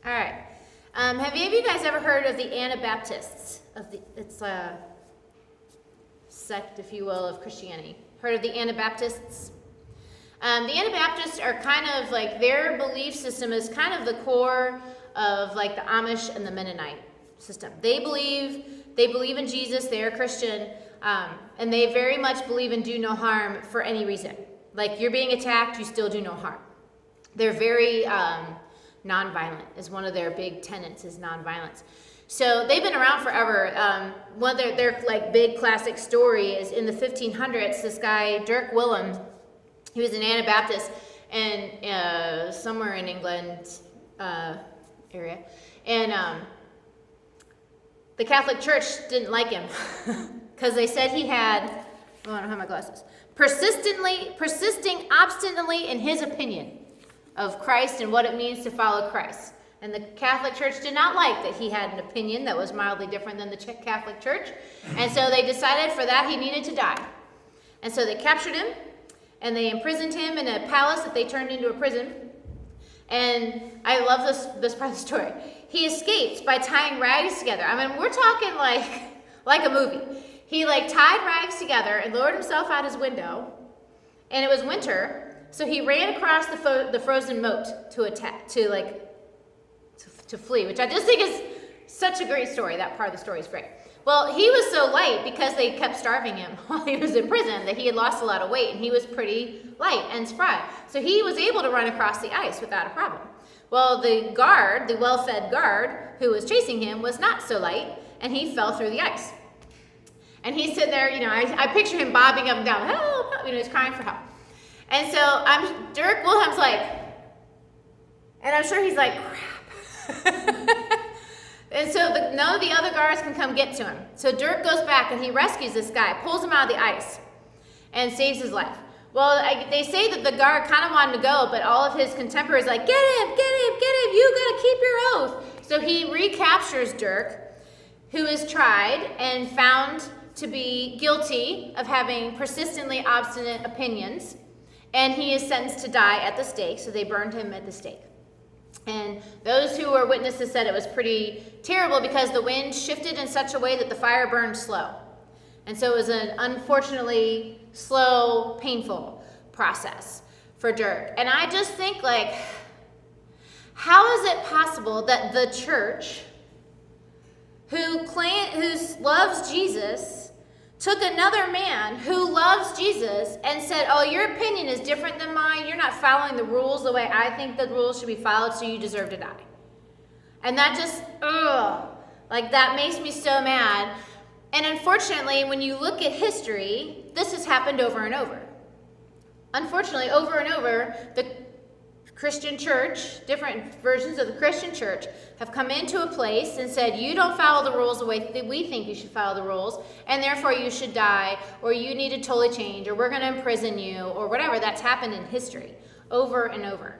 All right. Have any of you guys ever heard of the Anabaptists? It's a sect, if you will, of Christianity. Heard of the Anabaptists? The Anabaptists are kind of like, their belief system is kind of the core of like the Amish and the Mennonite system. They believe in Jesus, they're Christian, and they very much believe in do no harm for any reason. Like, you're being attacked, you still do no harm. They're very nonviolent, is one of their big tenets, is nonviolence. So they've been around forever. One of their like big classic story is in the 1500s, this guy, Dirk Willems, he was an Anabaptist and somewhere in England area. And the Catholic Church didn't like him because they said he had, oh, I don't have my glasses, persisting obstinately in his opinion of Christ and what it means to follow Christ. And the Catholic Church did not like that he had an opinion that was mildly different than the Catholic Church. And so they decided for that he needed to die. And so they captured him and they imprisoned him in a palace that they turned into a prison. And I love this part of the story. He escaped by tying rags together. I mean, we're talking like a movie. He like tied rags together and lowered himself out his window. And it was winter. So he ran across the frozen moat to flee, which I just think is such a great story. That part of the story is great. Well, he was so light because they kept starving him while he was in prison that he had lost a lot of weight and he was pretty light and spry. So he was able to run across the ice without a problem. Well, the guard, the well-fed guard who was chasing him was not so light and he fell through the ice. And he's sitting there, I picture him bobbing up and down, help, help, he's crying for help. And so Dirk Willems and I'm sure he's like, crap. And so none of the other guards can come get to him. So Dirk goes back and he rescues this guy, pulls him out of the ice, and saves his life. Well, they say that the guard kind of wanted to go, but all of his contemporaries are like, get him, you gotta keep your oath. So he recaptures Dirk, who is tried and found to be guilty of having persistently obstinate opinions. And he is sentenced to die at the stake, so they burned him at the stake. And those who were witnesses said it was pretty terrible because the wind shifted in such a way that the fire burned slow. And so it was an unfortunately slow, painful process for Dirk. And I just think, how is it possible that the church, who loves Jesus, took another man who loves Jesus and said, oh, your opinion is different than mine. You're not following the rules the way I think the rules should be followed, so you deserve to die. And that just, that makes me so mad. And unfortunately, when you look at history, this has happened over and over. Unfortunately, over and over, the Christian church, different versions of the Christian church, have come into a place and said, you don't follow the rules the way that we think you should follow the rules, and therefore you should die, or you need to totally change, or we're going to imprison you, or whatever. That's happened in history over and over.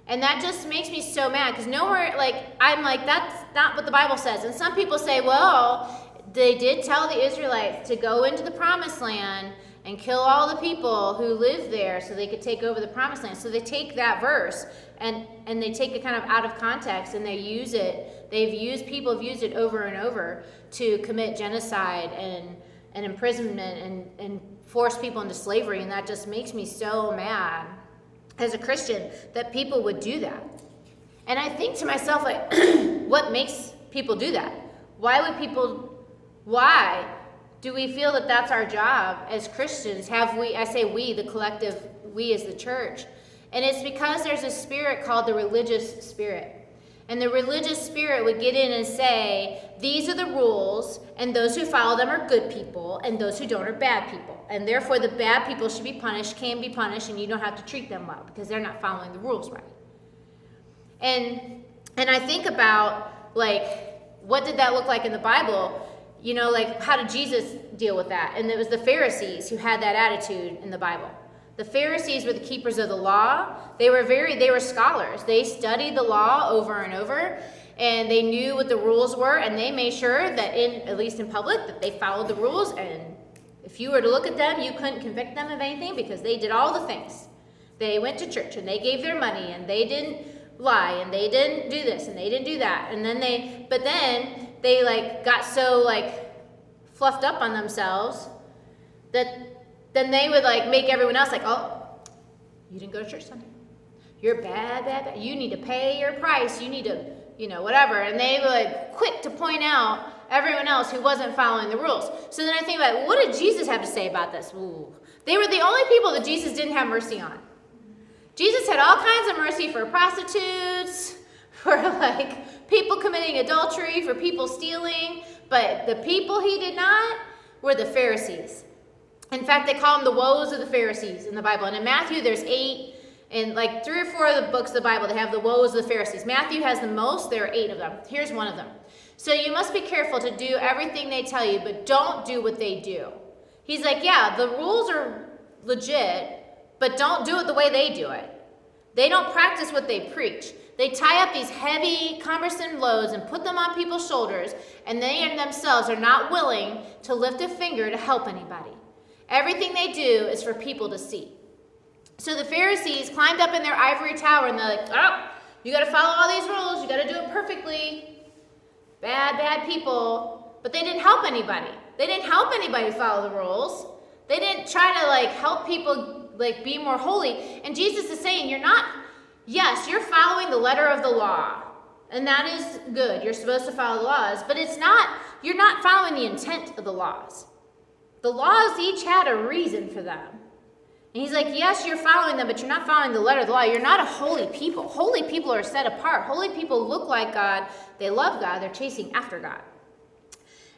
And that just makes me so mad, because nowhere, I'm like, that's not what the Bible says. And some people say, well, they did tell the Israelites to go into the promised land and kill all the people who lived there so they could take over the promised land. So they take that verse and they take it kind of out of context and they use it. People have used it over and over to commit genocide and imprisonment and force people into slavery. And that just makes me so mad as a Christian that people would do that. And I think to myself, what makes people do that? Why do we feel that that's our job as Christians? I say we, the collective, we as the church. And it's because there's a spirit called the religious spirit. And the religious spirit would get in and say, these are the rules, and those who follow them are good people, and those who don't are bad people. And therefore the bad people should be punished, can be punished, and you don't have to treat them well because they're not following the rules right. And I think about, what did that look like in the Bible? How did Jesus deal with that? And it was the Pharisees who had that attitude in the Bible. The Pharisees were the keepers of the law. They were scholars. They studied the law over and over, and they knew what the rules were, and they made sure that at least in public, that they followed the rules. And if you were to look at them, you couldn't convict them of anything because they did all the things. They went to church and they gave their money and they didn't lie, and they didn't do this, and they didn't do that. And then they like got so like fluffed up on themselves that then they would like make everyone else like, oh, you didn't go to church Sunday. You're bad. You need to pay your price. You need to, whatever. And they were like quick to point out everyone else who wasn't following the rules. So then I think about, what did Jesus have to say about this? Ooh. They were the only people that Jesus didn't have mercy on. Jesus had all kinds of mercy for prostitutes, for like people committing adultery, for people stealing, but the people he did not were the Pharisees. In fact, they call them the Woes of the Pharisees in the Bible. And in Matthew, there's 8, and like 3 or 4 of the books of the Bible, they have the Woes of the Pharisees. Matthew has the most. There are 8 of them. Here's one of them. So you must be careful to do everything they tell you, but don't do what they do. He's like, yeah, the rules are legit, but don't do it the way they do it. They don't practice what they preach. They tie up these heavy, cumbersome loads and put them on people's shoulders, and they themselves are not willing to lift a finger to help anybody. Everything they do is for people to see. So the Pharisees climbed up in their ivory tower, and they're like, oh, you got to follow all these rules. You got to do it perfectly. Bad people. But they didn't help anybody. They didn't help anybody follow the rules. They didn't try to like help people like be more holy. And Jesus is saying, you're following the letter of the law. And that is good. You're supposed to follow the laws, but you're not following the intent of the laws. The laws each had a reason for them. And he's like, yes, you're following them, but you're not following the letter of the law. You're not a holy people. Holy people are set apart. Holy people look like God. They love God. They're chasing after God.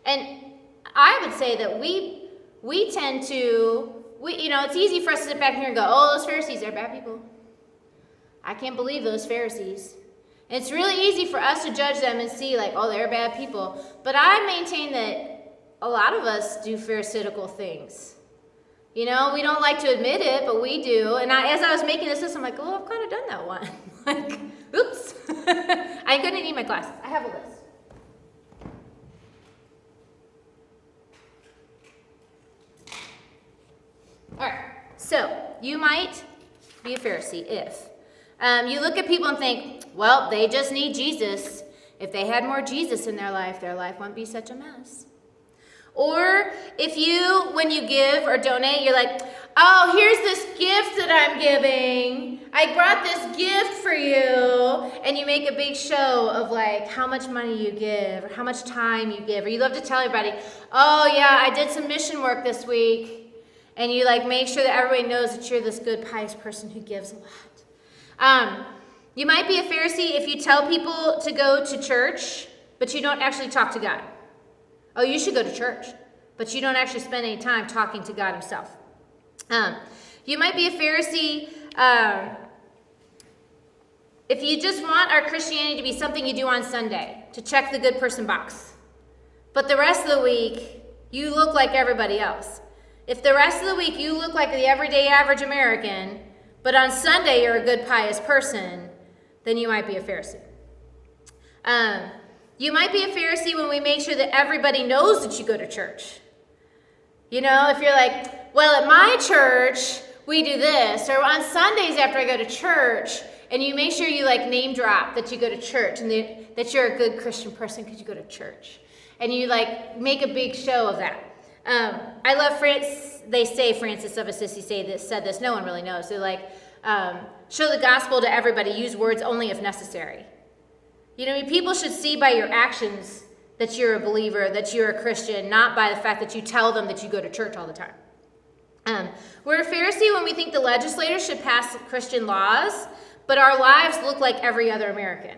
And I would say that we tend to, it's easy for us to sit back here and go, oh, those Pharisees, they're bad people. I can't believe those Pharisees. And it's really easy for us to judge them and see like, oh, they're bad people. But I maintain that a lot of us do pharisaical things. We don't like to admit it, but we do. And as I was making this list, I'm like, oh, I've kind of done that one. Like, oops. I'm going to need my glasses. I have a list. All right. So you might be a Pharisee if you look at people and think, well, they just need Jesus. If they had more Jesus in their life wouldn't be such a mess. Or if when you give or donate, you're like, oh, here's this gift that I'm giving. I brought this gift for you. And you make a big show of like how much money you give or how much time you give. Or you love to tell everybody, oh yeah, I did some mission work this week. And you like make sure that everybody knows that you're this good, pious person who gives a lot. You might be a Pharisee if you tell people to go to church, but you don't actually talk to God. Oh, you should go to church, but you don't actually spend any time talking to God himself. You might be a Pharisee if you just want our Christianity to be something you do on Sunday, to check the good person box. But the rest of the week, you look like everybody else. If the rest of the week you look like the everyday average American, but on Sunday you're a good pious person, then you might be a Pharisee. You might be a Pharisee when we make sure that everybody knows that you go to church. If you're like, well, at my church, we do this. Or on Sundays after I go to church, and you make sure you like name drop that you go to church and that you're a good Christian person because you go to church. And you like make a big show of that. I love Francis of Assisi said this. No one really knows. They're like, show the gospel to everybody. Use words only if necessary. People should see by your actions that you're a believer, that you're a Christian, not by the fact that you tell them that you go to church all the time. We're a Pharisee when we think the legislators should pass Christian laws, but our lives look like every other American.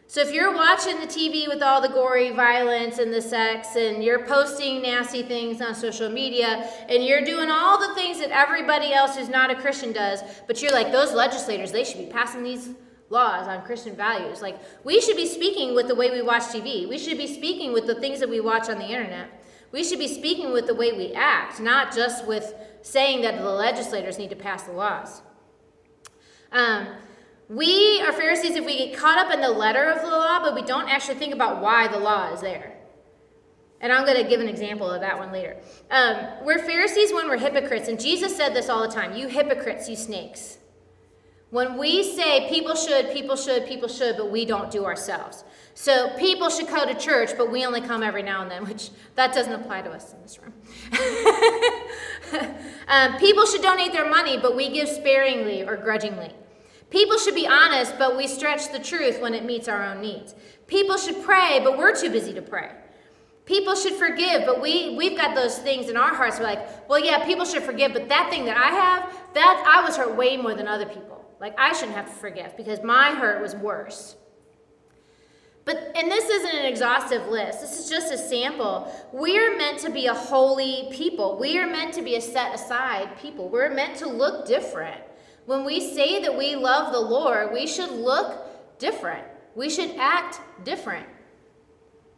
So if you're watching the TV with all the gory violence and the sex, and you're posting nasty things on social media, and you're doing all the things that everybody else who's not a Christian does, but you're like, those legislators, they should be passing these laws on Christian values. Like, we should be speaking with the way we watch TV. We should be speaking with the things that we watch on the internet. We should be speaking with the way we act, not just with saying that the legislators need to pass the laws. We are Pharisees if we get caught up in the letter of the law, but we don't actually think about why the law is there. And I'm going to give an example of that one later. We're Pharisees when we're hypocrites, and Jesus said this all the time, you hypocrites, you snakes. When we say people should, but we don't do ourselves. So people should go to church, but we only come every now and then, which that doesn't apply to us in this room. People should donate their money, but we give sparingly or grudgingly. People should be honest, but we stretch the truth when it meets our own needs. People should pray, but we're too busy to pray. People should forgive, but we've got those things in our hearts. We're like, well, yeah, people should forgive, but that thing that I have, that I was hurt way more than other people. Like, I shouldn't have to forgive because my hurt was worse. And this isn't an exhaustive list. This is just a sample. We're meant to be a holy people. We are meant to be a set-aside people. We're meant to look different. When we say that we love the Lord, we should look different. We should act different.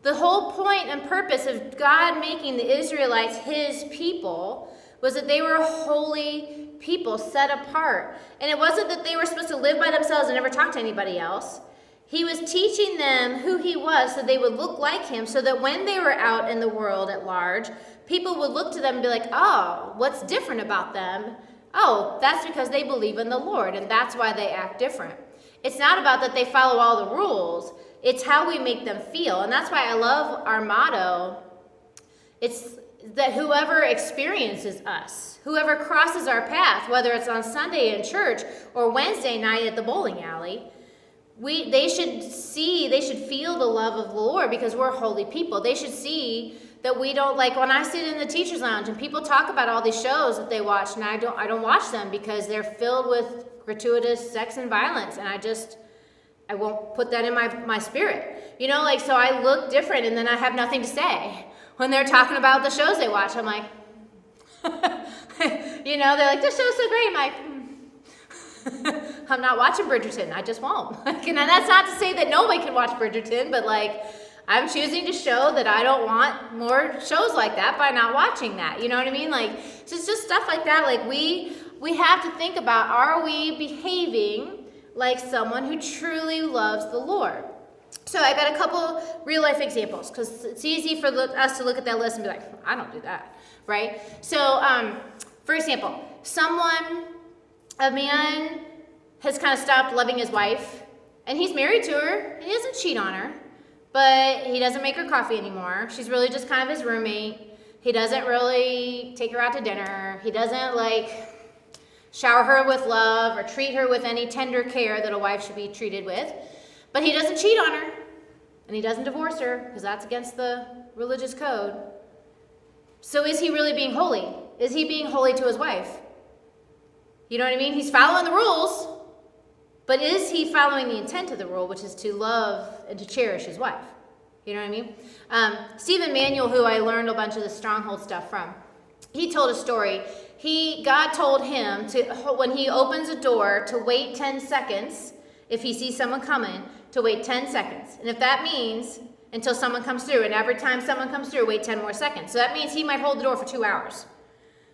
The whole point and purpose of God making the Israelites his people was that they were a holy people set apart. And it wasn't that they were supposed to live by themselves and never talk to anybody else. He was teaching them who he was so they would look like him, so that when they were out in the world at large, people would look to them and be like, oh, what's different about them? Oh, that's because they believe in the Lord, and that's why they act different. It's not about that they follow all the rules. It's how we make them feel. And that's why I love our motto. It's that whoever experiences us, whoever crosses our path, whether it's on Sunday in church or Wednesday night at the bowling alley, they should feel the love of the Lord because we're holy people. They should see that we don't, like when I sit in the teacher's lounge and people talk about all these shows that they watch, and I don't watch them because they're filled with gratuitous sex and violence, and I won't put that in my spirit. So I look different, and then I have nothing to say. When they're talking about the shows they watch, I'm like, they're like, this show's so great. I'm like, I'm not watching Bridgerton. I just won't. And that's not to say that nobody can watch Bridgerton, but I'm choosing to show that I don't want more shows like that by not watching that. You know what I mean? So it's just stuff like that. We have to think about, are we behaving like someone who truly loves the Lord? So I got a couple real life examples because it's easy for us to look at that list and be like, I don't do that, right? So, for example, a man has kind of stopped loving his wife, and he's married to her, and he doesn't cheat on her, but he doesn't make her coffee anymore. She's really just kind of his roommate. He doesn't really take her out to dinner. He doesn't shower her with love or treat her with any tender care that a wife should be treated with. But he doesn't cheat on her, and he doesn't divorce her because that's against the religious code. So is he really being holy? Is he being holy to his wife? You know what I mean? He's following the rules, but is he following the intent of the rule, which is to love and to cherish his wife? You know what I mean? Stephen Manuel, who I learned a bunch of the stronghold stuff from, he told a story. God told him to, when he opens a door, to wait 10 seconds if he sees someone coming, to wait 10 seconds. And if that means until someone comes through, and every time someone comes through, wait 10 more seconds. So that means he might hold the door for 2 hours.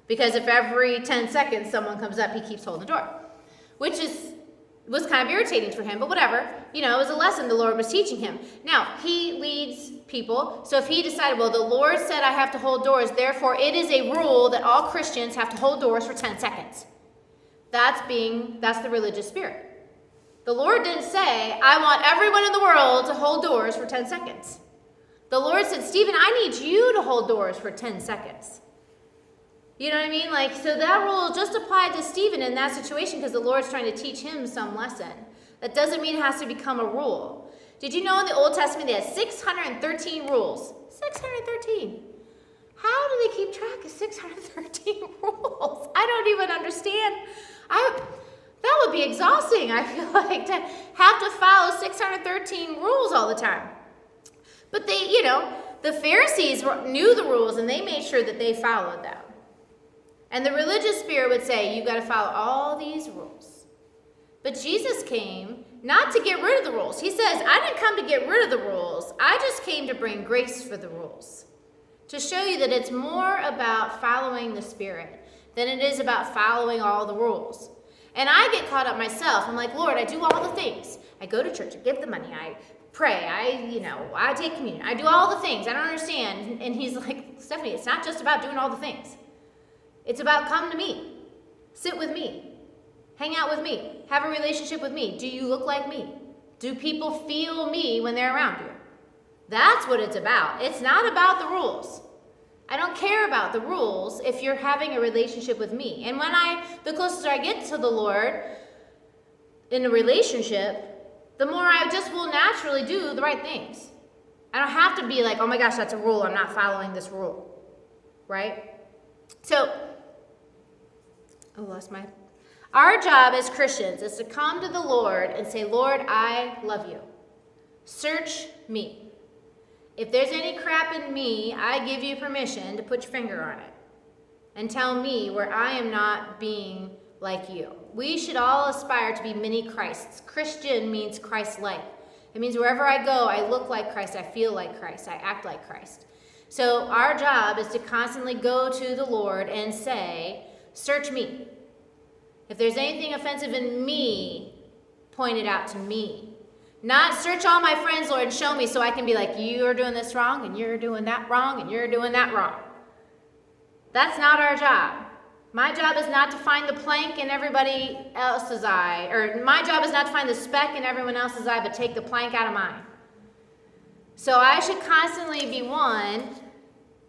Because if every 10 seconds someone comes up, he keeps holding the door. Which was kind of irritating for him, but whatever. It was a lesson the Lord was teaching him. Now, he leads people, so if he decided, well, the Lord said I have to hold doors, therefore it is a rule that all Christians have to hold doors for 10 seconds. That's the religious spirit. The Lord didn't say, I want everyone in the world to hold doors for 10 seconds. The Lord said, Stephen, I need you to hold doors for 10 seconds. You know what I mean? So that rule just applied to Stephen in that situation because the Lord's trying to teach him some lesson. That doesn't mean it has to become a rule. Did you know in the Old Testament they had 613 rules? 613. How do they keep track of 613 rules? I don't even understand. That would be exhausting, I feel like, to have to follow 613 rules all the time. But the Pharisees knew the rules and they made sure that they followed them. And the religious spirit would say, you've got to follow all these rules. But Jesus came not to get rid of the rules. He says, I didn't come to get rid of the rules. I just came to bring grace for the rules. To show you that it's more about following the Spirit than it is about following all the rules. And I get caught up myself. I'm like, Lord, I do all the things. I go to church, I give the money, I pray, I take communion. I do all the things. I don't understand. And he's like, Stephanie, it's not just about doing all the things. It's about come to me. Sit with me. Hang out with me. Have a relationship with me. Do you look like me? Do people feel me when they're around you? That's what it's about. It's not about the rules. I don't care about the rules if you're having a relationship with me. And the closer I get to the Lord in a relationship, the more I just will naturally do the right things. I don't have to be like, oh my gosh, that's a rule. I'm not following this rule. Right? So, our job as Christians is to come to the Lord and say, Lord, I love you. Search me. If there's any crap in me, I give you permission to put your finger on it and tell me where I am not being like you. We should all aspire to be mini Christs. Christian means Christ-like. It means wherever I go, I look like Christ, I feel like Christ, I act like Christ. So our job is to constantly go to the Lord and say, search me. If there's anything offensive in me, point it out to me. Not search all my friends, Lord, and show me so I can be like, you're doing this wrong, and you're doing that wrong, and you're doing that wrong. That's not our job. My job is not to find the plank in everybody else's eye, or my job is not to find the speck in everyone else's eye, but take the plank out of mine. So I should constantly be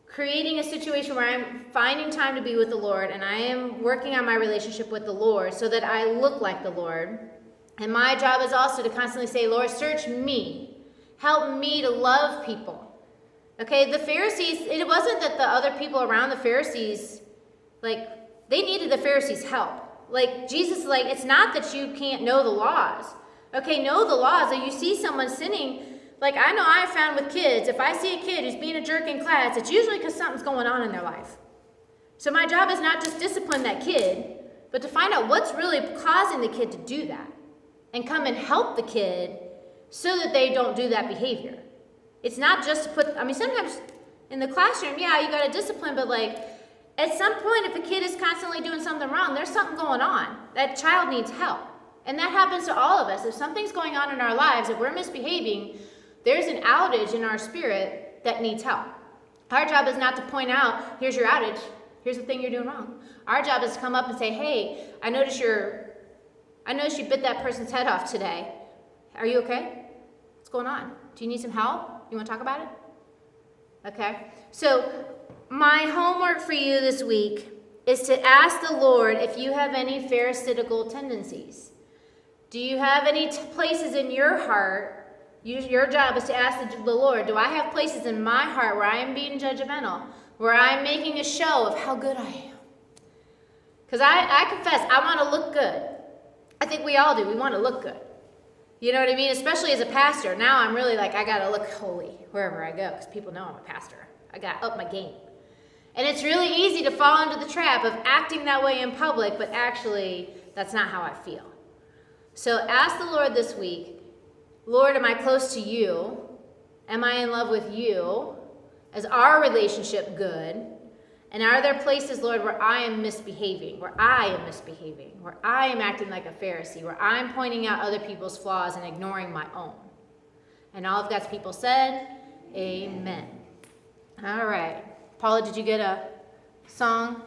creating a situation where I'm finding time to be with the Lord, and I am working on my relationship with the Lord so that I look like the Lord. And my job is also to constantly say, Lord, search me. Help me to love people. Okay, the Pharisees, it wasn't that the other people around the Pharisees, they needed the Pharisees' help. Jesus, it's not that you can't know the laws. Okay, know the laws. If you see someone sinning, I know I found with kids, if I see a kid who's being a jerk in class, it's usually because something's going on in their life. So my job is not just discipline that kid, but to find out what's really causing the kid to do that. And come and help the kid so that they don't do that behavior. It's not just to sometimes in the classroom, yeah, you got to discipline, but at some point, if a kid is constantly doing something wrong, there's something going on. That child needs help. And that happens to all of us. If something's going on in our lives, if we're misbehaving, there's an outage in our spirit that needs help. Our job is not to point out, here's your outage, here's the thing you're doing wrong. Our job is to come up and say, hey, I noticed you bit that person's head off today. Are you okay? What's going on? Do you need some help? You want to talk about it? Okay. So my homework for you this week is to ask the Lord if you have any pharisaical tendencies. Do you have any places in your heart? Your job is to ask the Lord, do I have places in my heart where I am being judgmental, where I'm making a show of how good I am? Because I confess, I want to look good. I think we all do. We want to look good. You know what I mean? Especially as a pastor. Now I'm really I got to look holy wherever I go because people know I'm a pastor. I got to up my game. And it's really easy to fall into the trap of acting that way in public, but actually that's not how I feel. So ask the Lord this week, Lord, am I close to you? Am I in love with you? Is our relationship good? And are there places, Lord, where I am misbehaving, where I am acting like a Pharisee, where I'm pointing out other people's flaws and ignoring my own? And all of God's people said, amen. All right. Paula, did you get a song?